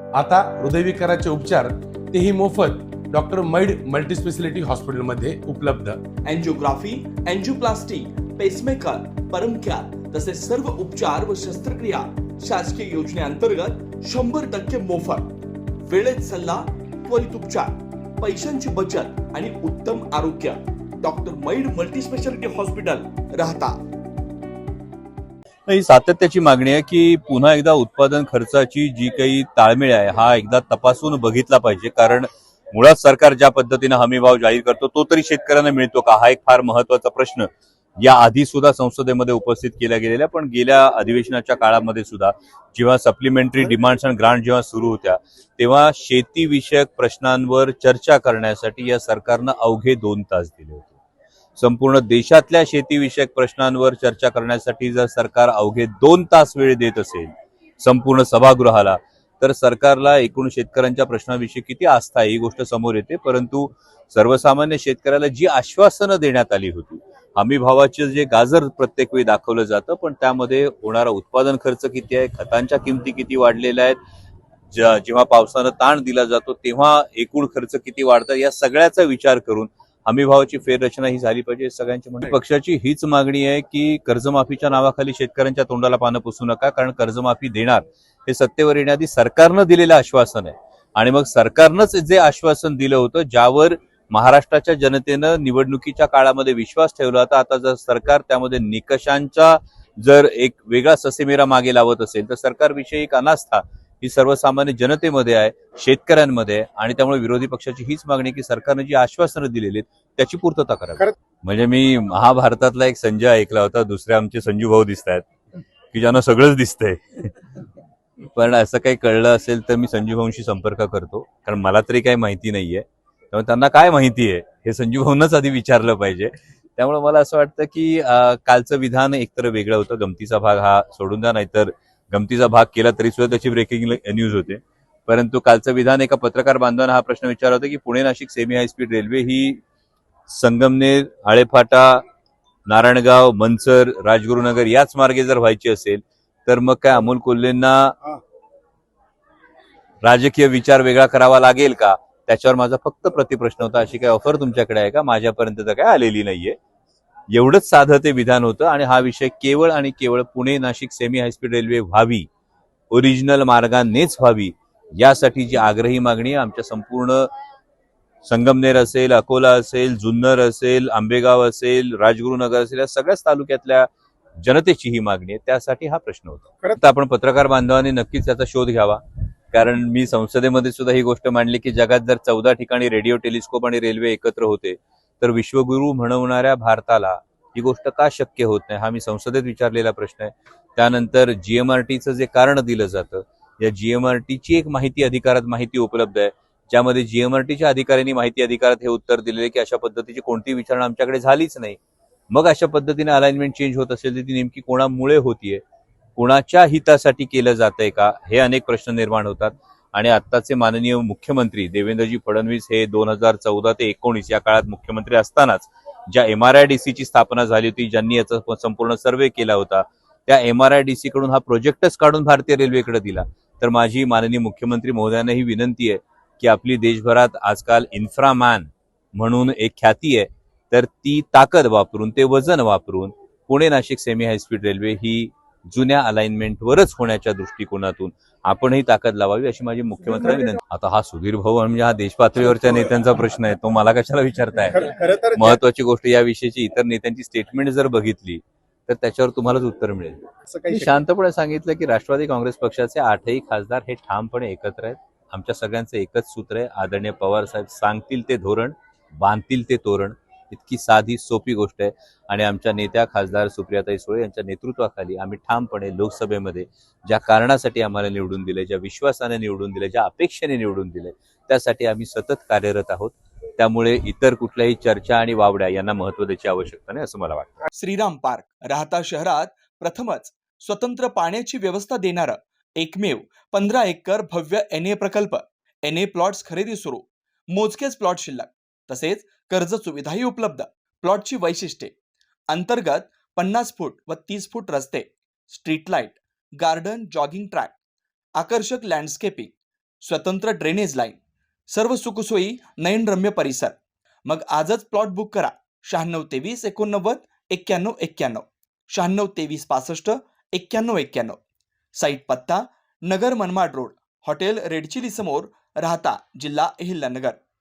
आता हृदयविकाराचे उपचार तेही मोफत डॉक्टर मैड मल्टीस्पेशालिटी हॉस्पिटलमध्ये उपलब्ध। एंजिओग्राफी, एंजिओप्लास्टी, पेसमेकर, परमकॅर तसेच सर्व उपचार व शस्त्रक्रिया शासकीय योजनेअंतर्गत 100% मोफत। वेळेत सल्ला, त्वरित उपचार, पैशांची बचत आणि उत्तम आरोग्य। डॉक्टर मैड मल्टीस्पेशालिटी हॉस्पिटल, राहता। ही सातत्याची मागणी आहे की पुन्हा एकदा उत्पादन खर्चाची जी काही ताळमेळ आहे हा एकदा तपासून बघितला पाहिजे, कारण मुळात सरकार ज्या पद्धतीने हमी भाव जाहीर करतो तो तरी शेतकऱ्यांना मिळतो का, हा एक फार महत्वाचा प्रश्न या आधी सुद्धा संसदेमध्ये उपस्थित केला गेलेला। पण गेल्या अधिवेशनाच्या काळामध्ये सुद्धा जेव्हा सप्लिमेंटरी डिमांड्स अँड ग्रांट जेव्हा सुरू होत्या तेव्हा शेतीविषयक प्रश्नांवर चर्चा करण्यासाठी या सरकारनं अवघे 2 तास दिले होते। संपूर्ण देशातल्या शेतीविषयक प्रश्नांवर चर्चा करण्यासाठी जर सरकार अवघे 2 तास वेळ देत असेल संपूर्ण सभागृहाला, तर सरकारला एकूण शेतकऱ्यांच्या प्रश्नाविषयी किती आस्था आहे ही गोष्ट समोर येते। परंतु सर्वसामान्य शेतकऱ्याला जी आश्वासनं देण्यात आली होती, हमी भावाचे जे गाजर प्रत्येक वेळी दाखवलं जातं, पण त्यामध्ये होणारा उत्पादन खर्च किती आहे, खतांच्या किमती किती वाढलेल्या आहेत, जेव्हा पावसानं ताण दिला जातो तेव्हा एकूण खर्च किती वाढतात, या सगळ्याचा विचार करून हमी भावाची फेररचना ही झाली पाहिजे। सगळ्यांची म्हणजे पक्षाची हीच मागणी आहे की कर्जमाफीच्या नावाखाली शेतकऱ्यांच्या तोंडाला पानं पुसू नका, कारण कर्जमाफी देणार हे सत्तेवर येण्याआधी सरकारनं दिलेलं आश्वासन आहे। आणि मग सरकारनंच जे आश्वासन दिलं होतं, ज्यावर महाराष्ट्राच्या जनतेनं निवडणुकीच्या काळामध्ये विश्वास ठेवला होता, आता जर सरकार त्यामध्ये निकषांचा जर एक वेगळा ससेमेरा मागे लावत असेल तर सरकारविषयी एक अनास्था ही सर्वसामान्य जनतेमध्ये आहे, शेतकऱ्यांमध्ये आहे। आणि त्यामुळे विरोधी पक्षाची हीच मागणी की सरकारने जी आश्वासनं दिलेली त्याची पूर्तता करावी। म्हणजे मी महाभारतातला एक संजय ऐकला होता, दुसरे आमचे संजू भाऊ दिसत आहेत की ज्यांना सगळंच दिसतंय पण असं काही कळलं असेल तर मी संजू भाऊंशी संपर्क करतो, कारण मला तरी काही माहिती नाहीये। त्यामुळे त्यांना काय माहिती आहे हे संजू भाऊंनाच आधी विचारलं पाहिजे। त्यामुळे मला असं वाटतं की कालचं विधान एकतर वेगळं होतं, गमतीचा भाग हा सोडून द्या, नाहीतर गमतीचा भाग केला तरी सुद्धा त्याची ब्रेकिंग न्यूज होते। परंतु कालचं विधान एका पत्रकार बांधवांना हा प्रश्न विचारला होता की Pune Nashik semi high speed railway ही संगमनेर, आळेफाटा, नारायणगाव, मनसर, राजगुरुनगर याच मार्गे जर व्हायची असेल तर मग काय अमोल कोल्हेंना राजकीय विचार वेगळा करावा लागेल का, त्याच्यावर माझा फक्त प्रतिप्रश्न होता। अशी काही ऑफर तुमच्याकडे आहे का, माझ्यापर्यंत तर काय आलेली नाहीये। एवढंच साधं ते विधान होतं आणि हा विषय केवळ आणि केवळ Pune Nashik semi high speed railway व्हावी, ओरिजिनल मार्गानेच व्हावी, यासाठी जी आग्रही मागणी आहे आमच्या संपूर्ण संगमनेर असेल, अकोला असेल, जुन्नर असेल, आंबेगाव असेल, राजगुरुनगर असेल, या सगळ्याच तालुक्यातल्या जनतेची ही मागणी आहे, त्यासाठी हा प्रश्न होता। खरं तर आपण पत्रकार बांधवांनी नक्कीच त्याचा शोध घ्यावा, कारण मी संसदेमध्ये सुद्धा ही गोष्ट मांडली की जगात जर 14 ठिकाणी रेडिओ, टेलिस्कोप आणि रेल्वे एकत्र होते तर विश्वगुरू म्हणवणाऱ्या भारताला ही गोष्ट का शक्य होत नाही, हा मी संसदेत विचारलेला प्रश्न आहे। त्यानंतर जीएमआरटीचं जे कारण दिलं जातं, या जीएमआरटीची एक माहिती उपलब्ध आहे, ज्यामध्ये जीएमआरटीच्या अधिकाऱ्यांनी माहिती अधिकारात हे उत्तर दिलेले की अशा पद्धतीची कोणती विचारणा आमच्याकडे झालीच नाही। मग अशा पद्धतीने अलाइनमेंट चेंज होत असेल तर ती नेमकी कोणामुळे होतीये, कोणाच्या हितासाठी केलं जातंय का, हे अनेक प्रश्न निर्माण होतात। आणि आत्ताचे माननीय मुख्यमंत्री देवेंद्रजी फडणवीस हे 2014 ते 19 या काळात मुख्यमंत्री असतानाच ज्या MRIDCची स्थापना झाली होती, ज्यांनी याचा संपूर्ण सर्वे केला होता, त्या MRIDC कडून हा प्रोजेक्टच काढून भारतीय रेल्वेकडे दिला। तर माझी माननीय मुख्यमंत्री महोदयांना ही विनंती आहे की आपली देशभरात आजकाल इन्फ्रामॅन म्हणून एक ख्याती आहे, तर ती ताकद वापरून, ते वजन वापरून Pune Nashik semi high speed railway ही जुन्या अलाइनमेंटवरच होण्याच्या दृष्टिकोनातून आपणही ताकद लावावी, अशी माझी मुख्यमंत्र्यांना विनंती। आता हा सुधीर भाऊ म्हणजे हा देश पातळीवरच्या नेत्यांचा प्रश्न आहे, तो मला कशाला विचारताय। महत्वाची गोष्ट याविषयीची इतर नेत्यांची स्टेटमेंट जर बघितली तर त्याच्यावर तुम्हालाच उत्तर मिळेल। मी शांतपणे सांगितलं की राष्ट्रवादी काँग्रेस पक्षाचे 8ही खासदार हे ठामपणे एकत्र आहेत। आमच्या सगळ्यांचं एकच सूत्र आहे, आदरणीय पवार साहेब सांगतील ते धोरण, बांधतील ते तोरण, इतकी साधी सोपी गोष्ट आहे। आणि आमच्या नेत्या खासदार सुप्रियाताई सुळे यांच्या नेतृत्वाखाली आम्ही ठामपणे लोकसभेमध्ये ज्या कारणासाठी आम्हाला निवडून दिले, ज्या विश्वासाने निवडून दिले, ज्या अपेक्षेने निवडून दिले, त्यासाठी आम्ही सतत कार्यरत आहोत। त्यामुळे इतर कुठल्याही चर्चा आणि वावड्या यांना महत्त्व द्यायची आवश्यकता नाही असं मला वाटतं। श्रीराम पार्क, राहता शहरात प्रथमच स्वतंत्र पाण्याची व्यवस्था देणारा एकमेव 15 एकर भव्य NA प्रकल्प। NA प्लॉट्स खरेदी सुरू, मोजकेच प्लॉट शिल्लक, तसेच कर्ज सुविधाही उपलब्ध। प्लॉटची वैशिष्ट्ये: अंतर्गत 50 फूट व 30 फूट रस्ते, street light, garden, jogging track, आकर्षक लँडस्केपिंग, स्वतंत्र ड्रेनेज लाईन, सर्व सुखसोयी, नयनरम्य परिसर. मग आजच प्लॉट बुक करा. 9623899191, 9623659191. साईट पत्ता Nagar Manmad road, hotel red chilli समोर, राहता, जिल्हा अहिल्यानगर.